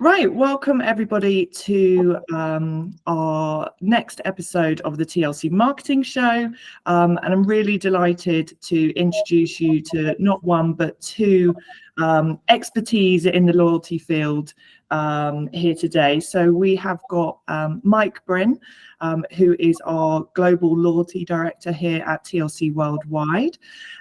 Right, welcome everybody to our next episode of the TLC Marketing Show. And I'm really delighted to introduce you to not one, but two expertise in the loyalty field here today. So we have got Mike Bryn, who is our Global Loyalty Director here at TLC Worldwide.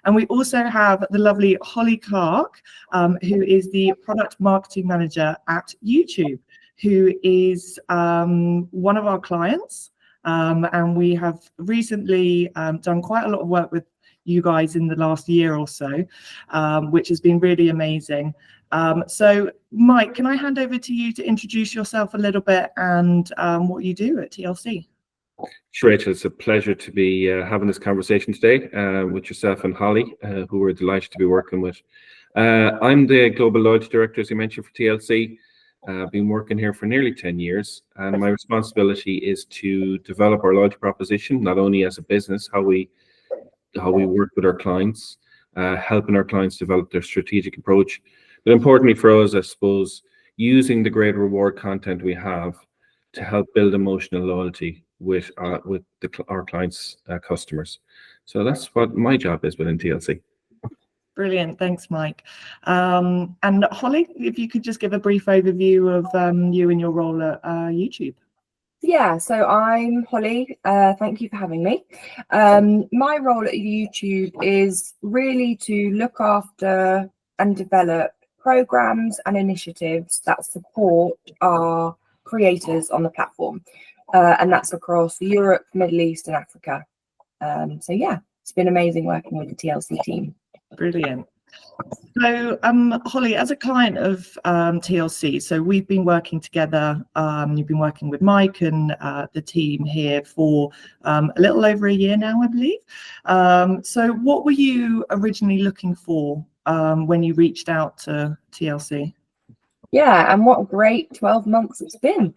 And we also have the lovely Holly Clark, who is the Product Marketing Manager at YouTube, who is one of our clients. And we have recently done quite a lot of work with you guys in the last year or so, which has been really amazing. So Mike, can I hand over to you to introduce yourself a little bit and what you do at TLC? Sure, Rachel, it's a pleasure to be having this conversation today with yourself and Holly, who we're delighted to be working with. I'm the Global Loyalty Director, as you mentioned, for TLC. I've been working here for nearly 10 years, and my responsibility is to develop our loyalty proposition, not only as a business, how we work with our clients, helping our clients develop their strategic approach, but importantly for us, I suppose, using the great reward content we have to help build emotional loyalty with our clients' customers. So that's what my job is within TLC. Brilliant, thanks, Mike. And Holly, if you could just give a brief overview of you and your role at YouTube. Yeah, so I'm Holly. Thank you for having me. My role at YouTube is really to look after and develop programs and initiatives that support our creators on the platform. And that's across Europe, Middle East and Africa. So yeah, it's been amazing working with the TLC team. Brilliant. So Holly, as a client of TLC, so we've been working together, you've been working with Mike and the team here for a little over a year now, I believe. So what were you originally looking for when you reached out to TLC? Yeah, and what a great 12 months it's been.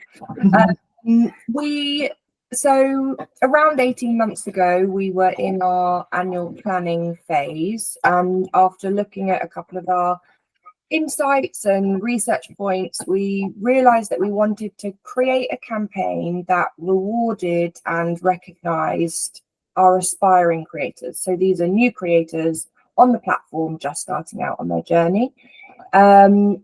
So around 18 months ago, we were in our annual planning phase, and after looking at a couple of our insights and research points, we realized that we wanted to create a campaign that rewarded and recognized our aspiring creators. So these are new creators on the platform just starting out on their journey. And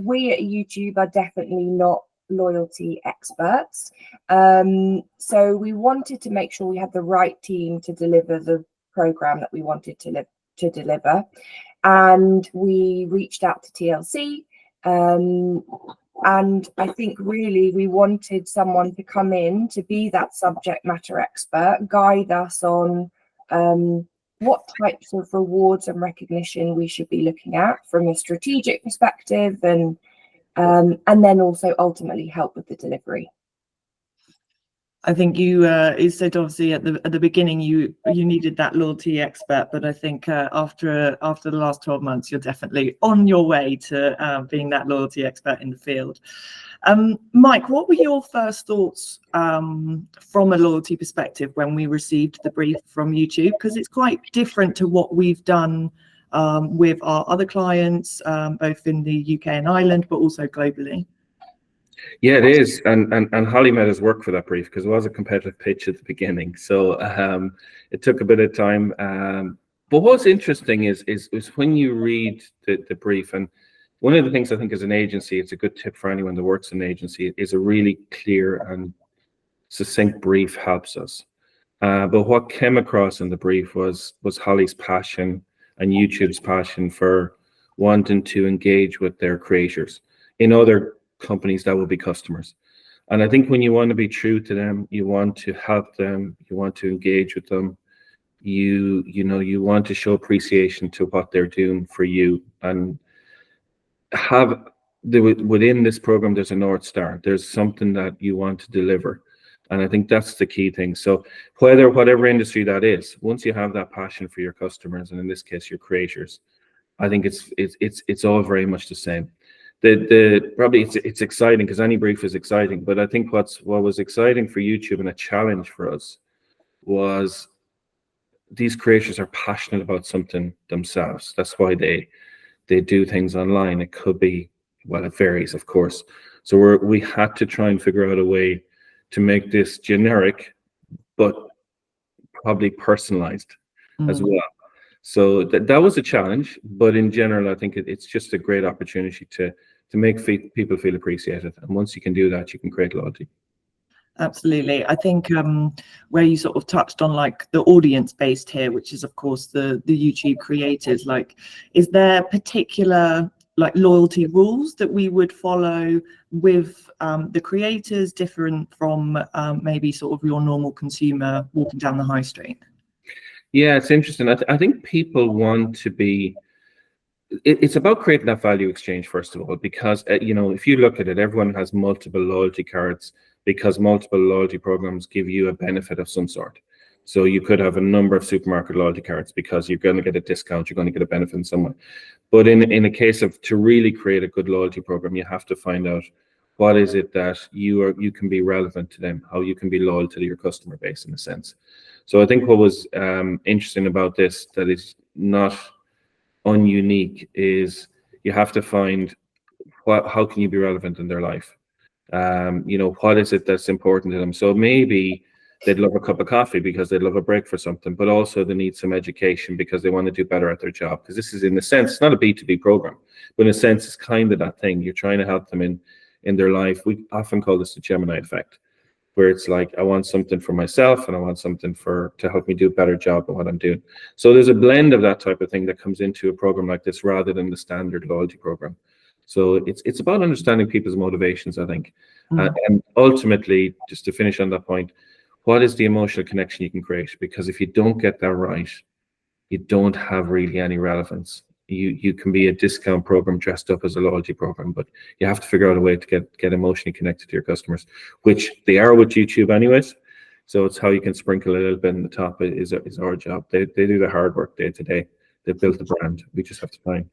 we at YouTube are definitely not loyalty experts, so we wanted to make sure we had the right team to deliver the program that we wanted to deliver, and we reached out to TLC, and I think really we wanted someone to come in to be that subject matter expert, guide us on what types of rewards and recognition we should be looking at from a strategic perspective, and then also ultimately help with the delivery. I think you said obviously at the beginning you needed that loyalty expert, but I think after the last 12 months you're definitely on your way to being that loyalty expert in the field. Mike, what were your first thoughts from a loyalty perspective when we received the brief from YouTube? Because it's quite different to what we've done with our other clients, both in the UK and Ireland, but also globally. Yeah, it is, and Holly made us work for that brief because it was a competitive pitch at the beginning, so it took a bit of time. But what's interesting is when you read the brief, and one of the things I think as an agency, it's a good tip for anyone that works in an agency, is a really clear and succinct brief helps us. But what came across in the brief was Holly's passion and YouTube's passion for wanting to engage with their creators in other companies that will be customers. And I think when you want to be true to them, you want to help them, you want to engage with them, you want to show appreciation to what they're doing for you, and within this program there's a North Star, there's something that you want to deliver. And I think that's the key thing. So whatever industry that is, once you have that passion for your customers, and in this case your creators, I think it's all very much the same. Probably it's exciting because any brief is exciting, but I think what was exciting for YouTube and a challenge for us was these creators are passionate about something themselves. That's why they do things online. It could be Well, it varies, of course. So we had to try and figure out a way to make this generic, but probably personalized as well. So that was a challenge, but in general, I think it's just a great opportunity to make people feel appreciated. And once you can do that, you can create loyalty. Absolutely. I think where you sort of touched on like the audience based here, which is of course the YouTube creators, like, is there particular like loyalty rules that we would follow with the creators different from maybe sort of your normal consumer walking down the high street? Yeah, it's interesting. I think people want to be, it's about creating that value exchange, first of all, because, you know, if you look at it, everyone has multiple loyalty cards because multiple loyalty programs give you a benefit of some sort. So you could have a number of supermarket loyalty cards because you're going to get a discount, you're going to get a benefit in some way. But in a case of to really create a good loyalty program, you have to find out what is it that you can be relevant to them, how you can be loyal to your customer base in a sense. So I think what was interesting about this that is not ununique is you have to find how can you be relevant in their life. You know, what is it that's important to them? So maybe they'd love a cup of coffee because they'd love a break for something, but also they need some education because they want to do better at their job. Because this is, in a sense, it's not a B2B program, but in a sense, it's kind of that thing. You're trying to help them in their life. We often call this the Gemini effect, where it's like, I want something for myself and I want something to help me do a better job at what I'm doing. So there's a blend of that type of thing that comes into a program like this rather than the standard loyalty program. So it's about understanding people's motivations, I think. And ultimately, just to finish on that point, what is the emotional connection you can create? Because if you don't get that right, you don't have really any relevance. You can be a discount program dressed up as a loyalty program, but you have to figure out a way to get emotionally connected to your customers, which they are with YouTube anyways. So it's how you can sprinkle a little bit in the top is our job. They do the hard work day to day. They built the brand. We just have to try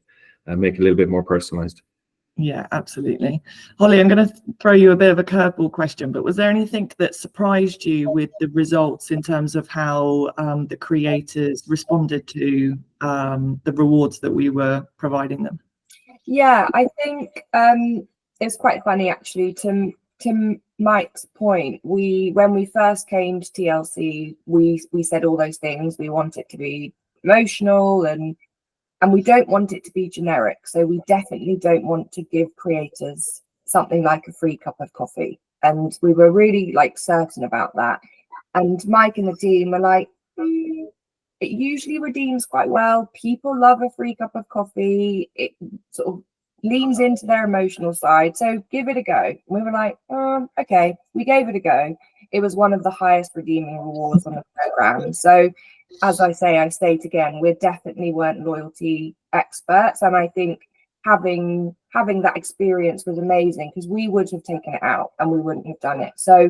and make it a little bit more personalized. Yeah, absolutely. Holly, I'm going to throw you a bit of a curveball question, but was there anything that surprised you with the results in terms of how the creators responded to the rewards that we were providing them? Yeah, I think it's quite funny actually. To Mike's point, when we first came to TLC, we said all those things. We want it to be emotional and we don't want it to be generic. So we definitely don't want to give creators something like a free cup of coffee. And we were really like certain about that. And Mike and the team were like, it usually redeems quite well. People love a free cup of coffee. It sort of leans into their emotional side. So give it a go. We were like, okay, we gave it a go. It was one of the highest redeeming rewards on the program. So as I state again, we definitely weren't loyalty experts. And I think having that experience was amazing because we would have taken it out and we wouldn't have done it. So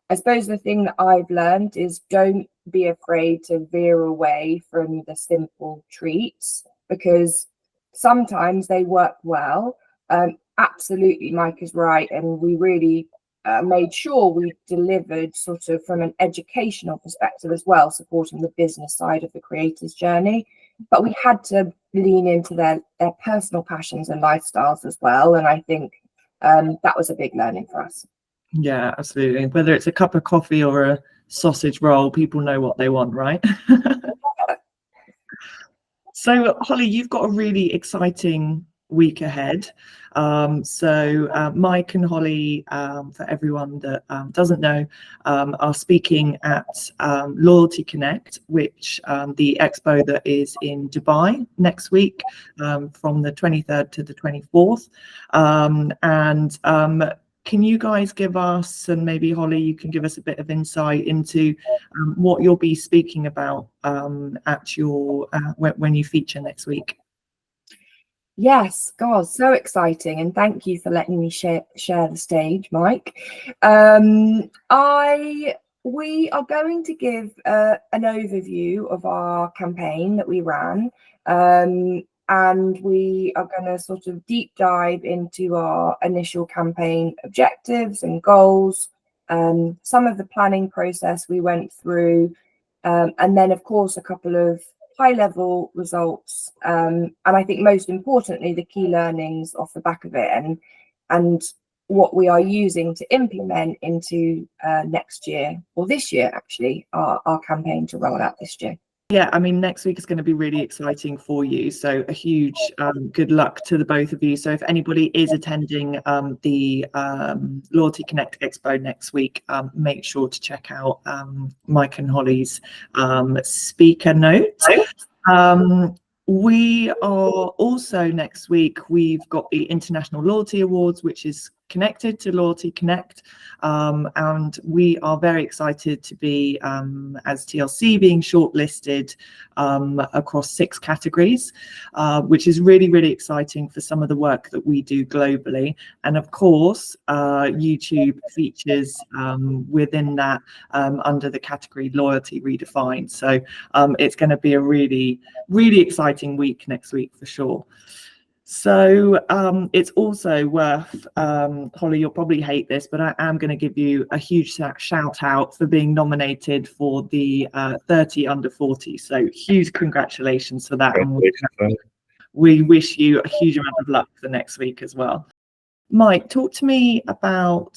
I suppose the thing that I've learned is don't be afraid to veer away from the simple treats because sometimes they work well. Absolutely, Mike is right. And we really made sure we delivered sort of from an educational perspective as well, supporting the business side of the creator's journey. But we had to lean into their personal passions and lifestyles as well. And I think that was a big learning for us. Yeah, absolutely. Whether it's a cup of coffee or a sausage roll, people know what they want, right? So, Holly, you've got a really exciting week ahead. So Mike and Holly, for everyone that doesn't know, are speaking at Loyalty Connect, which the expo that is in Dubai next week from the 23rd to the 24th. Can you guys give us, and maybe Holly, you can give us a bit of insight into what you'll be speaking about at your when you feature next week? Yes, God, so exciting. And thank you for letting me share the stage, Mike. We are going to give an overview of our campaign that we ran. And we are going to sort of deep dive into our initial campaign objectives and goals, some of the planning process we went through, and then, of course, a couple of high level results, and I think most importantly the key learnings off the back of it, and what we are using to implement into next year, or this year actually, our campaign to roll out this year. Yeah, I mean, next week is going to be really exciting for you. So a huge good luck to the both of you. So if anybody is attending the Loyalty Connect Expo next week, make sure to check out Mike and Holly's speaker notes. We are also next week, we've got the International Loyalty Awards, which is connected to Loyalty Connect, and we are very excited to be, as TLC, being shortlisted across 6 categories, which is really, really exciting for some of the work that we do globally. And of course, YouTube features within that under the category Loyalty Redefined. So it's going to be a really, really exciting week next week for sure. So it's also worth, Holly, you'll probably hate this, but I am going to give you a huge shout out for being nominated for the 30 under 40. So huge congratulations for that. And we wish you a huge amount of luck for next week as well. Mike, talk to me about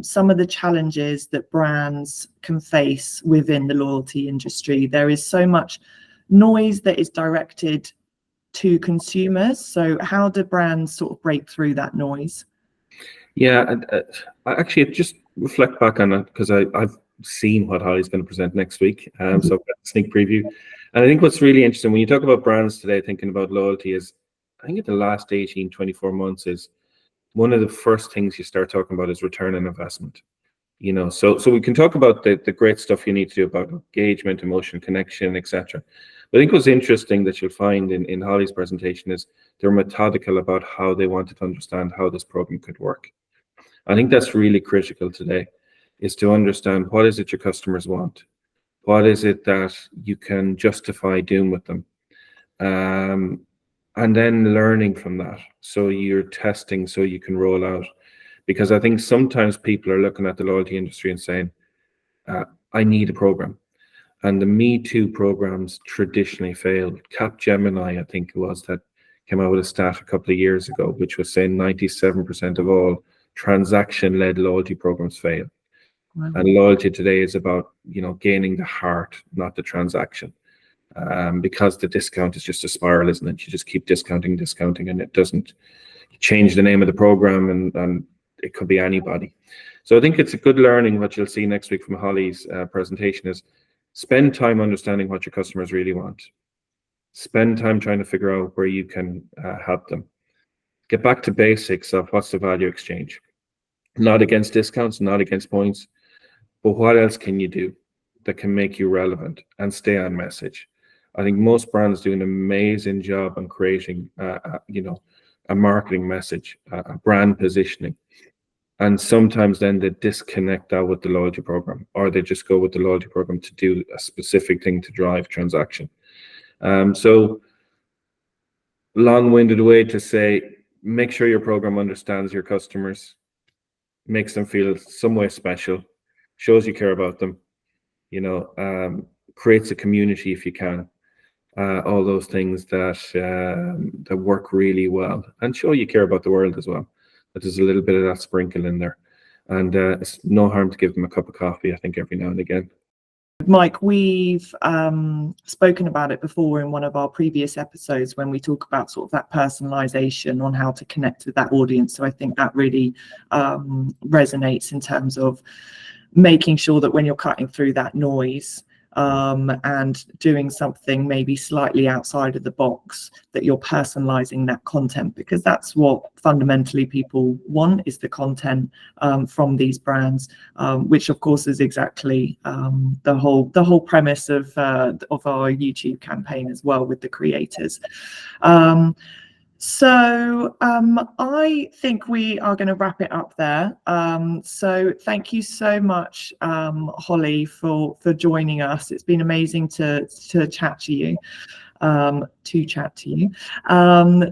some of the challenges that brands can face within the loyalty industry. There is so much noise that is directed to consumers. So how do brands sort of break through that noise? Yeah, I actually just reflect back on it because I've seen what Holly's going to present next week. So I've got a sneak preview. And I think what's really interesting when you talk about brands today, thinking about loyalty is, I think in the last 18, 24 months is one of the first things you start talking about is return on investment. You know, so we can talk about the great stuff you need to do about engagement, emotion, connection, etc. But I think what's interesting that you'll find in Holly's presentation is they're methodical about how they wanted to understand how this program could work. I think that's really critical today, is to understand what is it your customers want, what is it that you can justify doing with them, and then learning from that. So you're testing so you can roll out. Because I think sometimes people are looking at the loyalty industry and saying, I need a program. And the Me Too programs traditionally failed. Capgemini, I think it was, that came out with a stat a couple of years ago, which was saying 97% of all transaction-led loyalty programs fail. Wow. And loyalty today is about, you know, gaining the heart, not the transaction. Because the discount is just a spiral, isn't it? You just keep discounting, and it doesn't change the name of the program, and it could be anybody. So I think it's a good learning. What you'll see next week from Holly's presentation is spend time understanding what your customers really want. Spend time trying to figure out where you can help them. Get back to basics of what's the value exchange. Not against discounts, not against points, but what else can you do that can make you relevant and stay on message? I think most brands do an amazing job on creating, you know, a marketing message, a brand positioning. And sometimes then they disconnect that with the loyalty program, or they just go with the loyalty program to do a specific thing to drive transaction. So long-winded way to say, make sure your program understands your customers, makes them feel some way special, shows you care about them, you know, creates a community if you can. All those things that work really well, and show you care about the world as well. But there's a little bit of that sprinkle in there, and it's no harm to give them a cup of coffee, I think, every now and again. Mike, we've spoken about it before in one of our previous episodes when we talk about sort of that personalization on how to connect with that audience. So I think that really resonates in terms of making sure that when you're cutting through that noise, and doing something maybe slightly outside of the box, that you're personalizing that content, because that's what fundamentally people want, is the content from these brands, which of course is exactly the whole premise of our YouTube campaign as well, with the creators. So I think we are going to wrap it up there. So thank you so much, Holly, for joining us. It's been amazing to chat to you. to chat to you.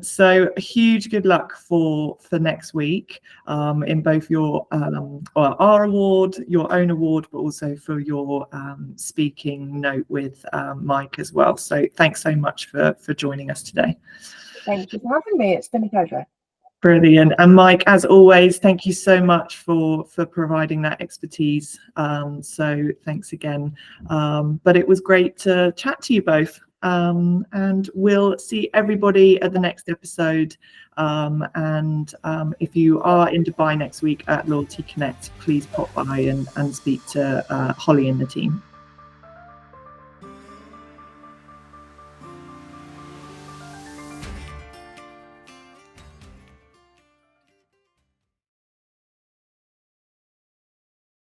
So a huge good luck for next week in both your or our award, your own award, but also for your speaking note with Mike as well. So thanks so much for joining us today. Thank you for having me. It's been a pleasure. Brilliant. And Mike, as always, thank you so much for providing that expertise. So thanks again. But it was great to chat to you both. And we'll see everybody at the next episode. And if you are in Dubai next week at Loyalty Connect, please pop by and speak to Holly and the team.